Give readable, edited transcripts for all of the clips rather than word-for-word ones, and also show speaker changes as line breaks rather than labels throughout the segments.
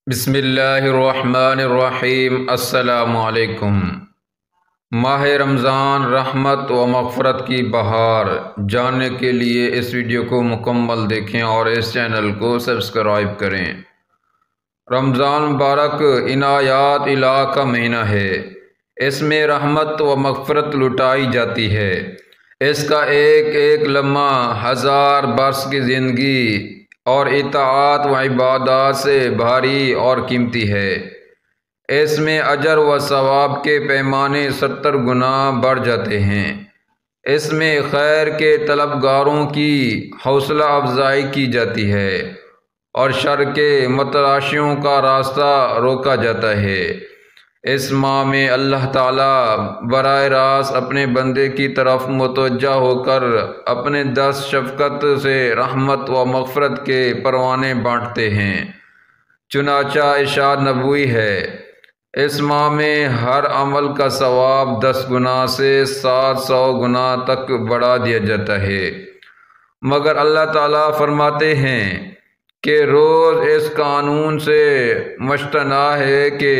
بسم اللہ الرحمن الرحیم۔ السلام علیکم۔ ماہ رمضان رحمت و مغفرت کی بہار جاننے کے لیے اس ویڈیو کو مکمل دیکھیں اور اس چینل کو سبسکرائب کریں۔ رمضان مبارک عنایات الہ کا مہینہ ہے۔ اس میں رحمت و مغفرت لٹائی جاتی ہے۔ اس کا ایک ایک لمحہ ہزار برس کی زندگی اور اطاعت و عبادات سے بھاری اور قیمتی ہے۔ اس میں اجر و ثواب کے پیمانے 70 گنا بڑھ جاتے ہیں۔ اس میں خیر کے طلبگاروں کی حوصلہ افزائی کی جاتی ہے اور شر کے متلاشیوں کا راستہ روکا جاتا ہے۔ اس ماہ میں اللہ تعالیٰ براہ راست اپنے بندے کی طرف متوجہ ہو کر اپنے دست شفقت سے رحمت و مغفرت کے پروانے بانٹتے ہیں۔ چنانچہ ارشاد نبوی ہے، اس ماہ میں ہر عمل کا ثواب 10 گنا سے 700 گنا تک بڑھا دیا جاتا ہے، مگر اللہ تعالیٰ فرماتے ہیں کہ روز اس قانون سے مجتنع ہے کہ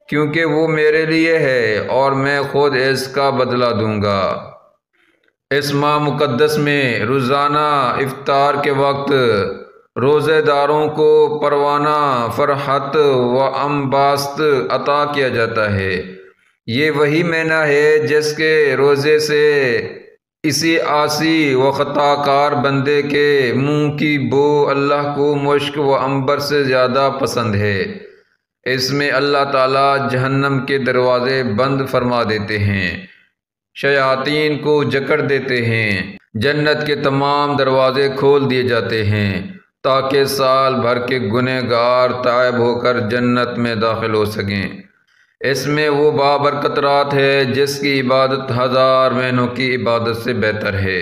کیونکہ وہ میرے لیے ہے اور میں خود اس کا بدلہ دوں گا۔ اس ماہ مقدس میں روزانہ افطار کے وقت روزے داروں کو پروانہ فرحت و امباست عطا کیا جاتا ہے۔ یہ وہی مہینہ ہے جس کے روزے سے اسی عاصی و خطا کار بندے کے منہ کی بو اللہ کو مشک و عنبر سے زیادہ پسند ہے۔ اس میں اللہ تعالیٰ جہنم کے دروازے بند فرما دیتے ہیں، شیاطین کو جکڑ دیتے ہیں، جنت کے تمام دروازے کھول دیے جاتے ہیں تاکہ سال بھر کے گنہگار تائب ہو کر جنت میں داخل ہو سکیں۔ اس میں وہ بابرکت رات ہے جس کی عبادت 1000 مہینوں کی عبادت سے بہتر ہے،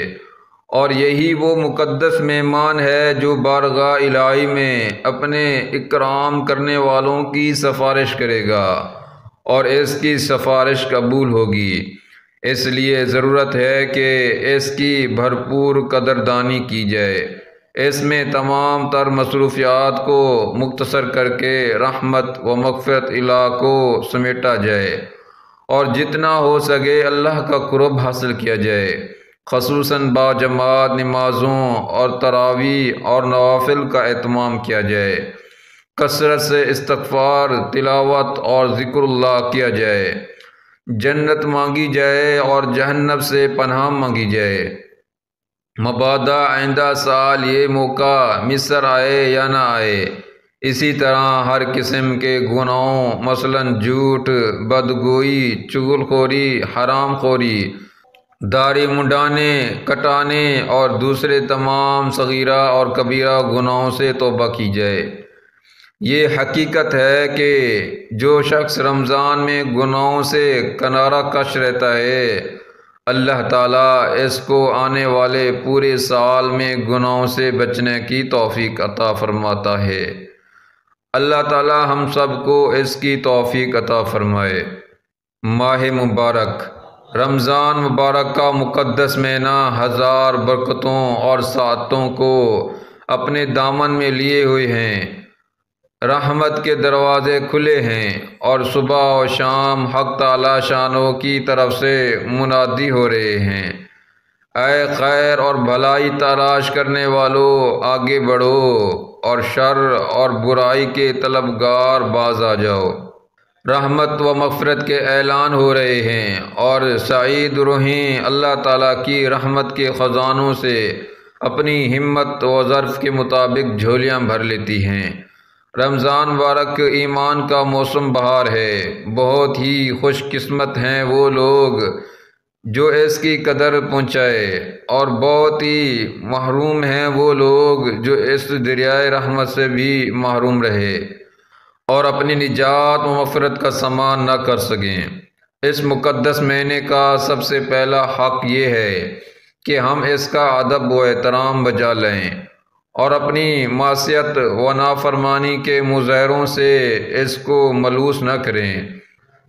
اور یہی وہ مقدس مہمان ہے جو بارگاہ الہی میں اپنے اکرام کرنے والوں کی سفارش کرے گا اور اس کی سفارش قبول ہوگی۔ اس لیے ضرورت ہے کہ اس کی بھرپور قدردانی کی جائے۔ اس میں تمام تر مصروفیات کو مختصر کر کے رحمت و مغفرت الہ کو سمیٹا جائے اور جتنا ہو سکے اللہ کا قرب حاصل کیا جائے، خصوصاً باجماعت نمازوں اور تراویح اور نوافل کا اہتمام کیا جائے، کثرت سے استغفار، تلاوت اور ذکر اللہ کیا جائے، جنت مانگی جائے اور جہنم سے پناہ مانگی جائے۔ مبادا آئندہ سال یہ موقع مصر آئے یا نہ آئے، اسی طرح ہر قسم کے گناہوں مثلاً جھوٹ، بدگوئی، چغل خوری، حرام خوری، داڑھی منڈانے، کٹانے اور دوسرے تمام صغیرہ اور کبیرہ گناہوں سے توبہ کی جائے۔ یہ حقیقت ہے کہ جو شخص رمضان میں گناہوں سے کنارہ کش رہتا ہے، اللہ تعالیٰ اس کو آنے والے پورے سال میں گناہوں سے بچنے کی توفیق عطا فرماتا ہے۔ اللہ تعالیٰ ہم سب کو اس کی توفیق عطا فرمائے۔ ماہ مبارک رمضان مبارک کا مقدس مہینہ 1000 برکتوں اور سعادتوں کو اپنے دامن میں لیے ہوئے ہیں۔ رحمت کے دروازے کھلے ہیں اور صبح و شام حق تعالی شانوں کی طرف سے منادی ہو رہے ہیں، اے خیر اور بھلائی تلاش کرنے والوں آگے بڑھو اور شر اور برائی کے طلبگار باز آ جاؤ۔ رحمت و مغفرت کے اعلان ہو رہے ہیں اور سعید روحیں اللہ تعالیٰ کی رحمت کے خزانوں سے اپنی ہمت و ظرف کے مطابق جھولیاں بھر لیتی ہیں۔ رمضان مبارک ایمان کا موسم بہار ہے۔ بہت ہی خوش قسمت ہیں وہ لوگ جو اس کی قدر پہنچائے، اور بہت ہی محروم ہیں وہ لوگ جو اس دریائے رحمت سے بھی محروم رہے اور اپنی نجات و مغفرت کا سامان نہ کر سکیں۔ اس مقدس مہینے کا سب سے پہلا حق یہ ہے کہ ہم اس کا ادب و احترام بجا لیں اور اپنی معصیت و نافرمانی کے مظاہروں سے اس کو ملوث نہ کریں۔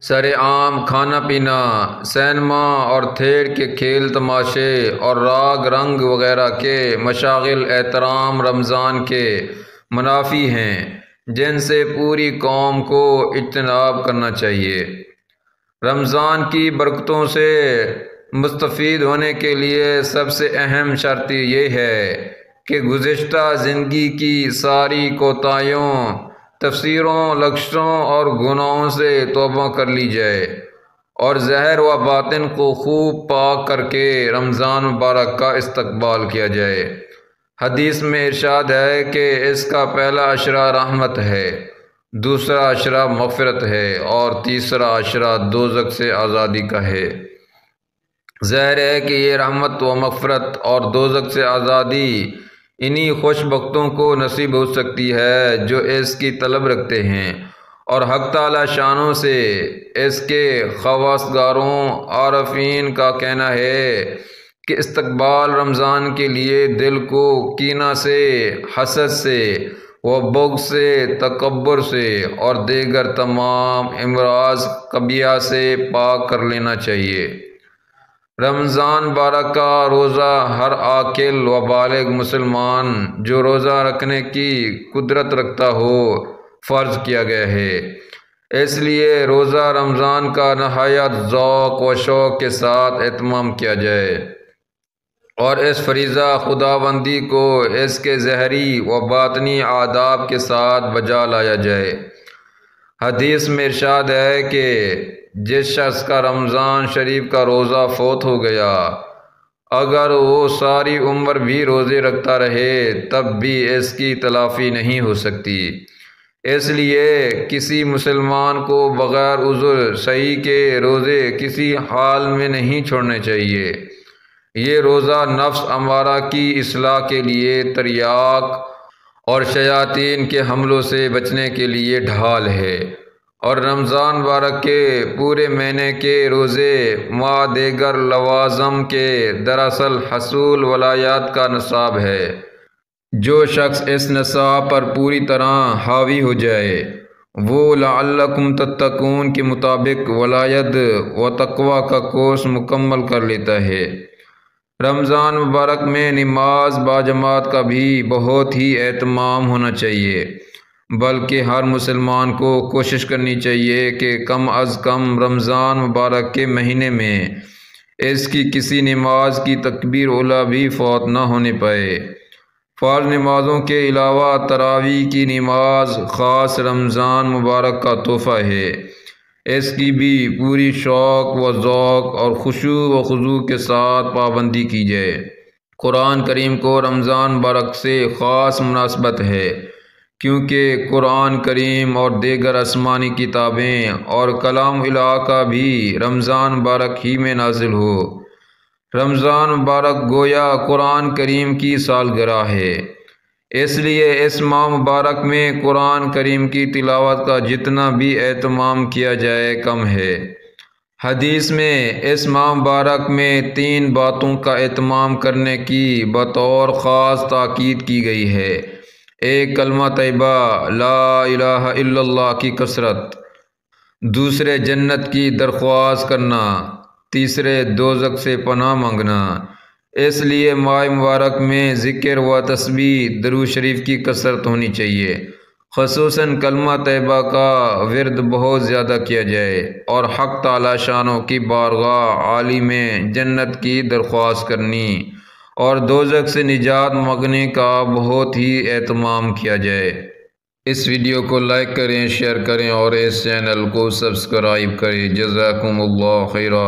سر عام کھانا پینا، سینما اور تھیٹر کے کھیل تماشے اور راگ رنگ وغیرہ کے مشاغل احترام رمضان کے منافی ہیں۔ جن سے پوری قوم کو اجتناب کرنا چاہیے۔ رمضان کی برکتوں سے مستفید ہونے کے لیے سب سے اہم شرط یہ ہے کہ گزشتہ زندگی کی ساری کوتاہیوں، تقصیروں، لغزشوں اور گناہوں سے توبہ کر لی جائے اور ظاہر و باطن کو خوب پاک کر کے رمضان مبارک کا استقبال کیا جائے۔ حدیث میں ارشاد ہے کہ اس کا پہلا عشرہ رحمت ہے، دوسرا عشرہ مغفرت ہے اور تیسرا عشرہ دوزخ سے آزادی کا ہے۔ ظاہر ہے کہ یہ رحمت و مغفرت اور دوزخ سے آزادی انہی خوش بختوں کو نصیب ہو سکتی ہے جو اس کی طلب رکھتے ہیں، اور حق تعالی شانوں سے اس کے خواستگاروں عارفین کا کہنا ہے کہ استقبال رمضان کے لیے دل کو کینہ سے، حسد سے و بغض سے، تکبر سے اور دیگر تمام امراض قبیحہ سے پاک کر لینا چاہیے۔ رمضان مبارک کا روزہ ہر عاقل و بالغ مسلمان جو روزہ رکھنے کی قدرت رکھتا ہو فرض کیا گیا ہے۔ اس لیے روزہ رمضان کا نہایت ذوق و شوق کے ساتھ اہتمام کیا جائے اور اس فریضہ خداوندی کو اس کے ظاہری و باطنی آداب کے ساتھ بجا لایا جائے۔ حدیث میں ارشاد ہے کہ جس شخص کا رمضان شریف کا روزہ فوت ہو گیا، اگر وہ ساری عمر بھی روزے رکھتا رہے تب بھی اس کی تلافی نہیں ہو سکتی۔ اس لیے کسی مسلمان کو بغیر عذر صحیح کے روزے کسی حال میں نہیں چھوڑنے چاہیے۔ یہ روزہ نفس امارہ کی اصلاح کے لیے تریاق اور شیاطین کے حملوں سے بچنے کے لیے ڈھال ہے، اور رمضان مبارک کے پورے مہینے کے روزے مع دیگر لوازم کے دراصل حصول ولایات کا نصاب ہے۔ جو شخص اس نصاب پر پوری طرح حاوی ہو جائے وہ لعلکم تتقون کے مطابق ولایت و تقوی کا کورس مکمل کر لیتا ہے۔ رمضان مبارک میں نماز باجماعت کا بھی بہت ہی اہتمام ہونا چاہیے، بلکہ ہر مسلمان کو کوشش کرنی چاہیے کہ کم از کم رمضان مبارک کے مہینے میں اس کی کسی نماز کی تکبیر اولیٰ بھی فوت نہ ہونے پائے۔ فرض نمازوں کے علاوہ تراویح کی نماز خاص رمضان مبارک کا تحفہ ہے، اس کی بھی پوری شوق و ذوق اور خشوع و خضوع کے ساتھ پابندی کی جائے۔ قرآن کریم کو رمضان مبارک سے خاص مناسبت ہے، کیونکہ قرآن کریم اور دیگر آسمانی کتابیں اور کلام الہ کا بھی رمضان مبارک ہی میں نازل ہو۔ رمضان مبارک گویا قرآن کریم کی سالگرہ ہے، اس لیے اس ماہ مبارک میں قرآن کریم کی تلاوت کا جتنا بھی اہتمام کیا جائے کم ہے۔ حدیث میں اس ماہ مبارک میں 3 باتوں کا اہتمام کرنے کی بطور خاص تاکید کی گئی ہے۔ ایک کلمہ طیبہ لا الہ الا اللہ کی کثرت، دوسرے جنت کی درخواست کرنا، تیسرے دوزخ سے پناہ مانگنا۔ اس لیے ماہ مبارک میں ذکر و تسبیح درود شریف کی کثرت ہونی چاہیے، خصوصاً کلمہ طیبہ کا ورد بہت زیادہ کیا جائے اور حق تعالی شانوں کی بارگاہ عالی میں جنت کی درخواست کرنی اور دوزخ سے نجات مانگنے کا بہت ہی اہتمام کیا جائے۔ اس ویڈیو کو لائک کریں، شیئر کریں اور اس چینل کو سبسکرائب کریں۔ جزاکم اللہ خیرا۔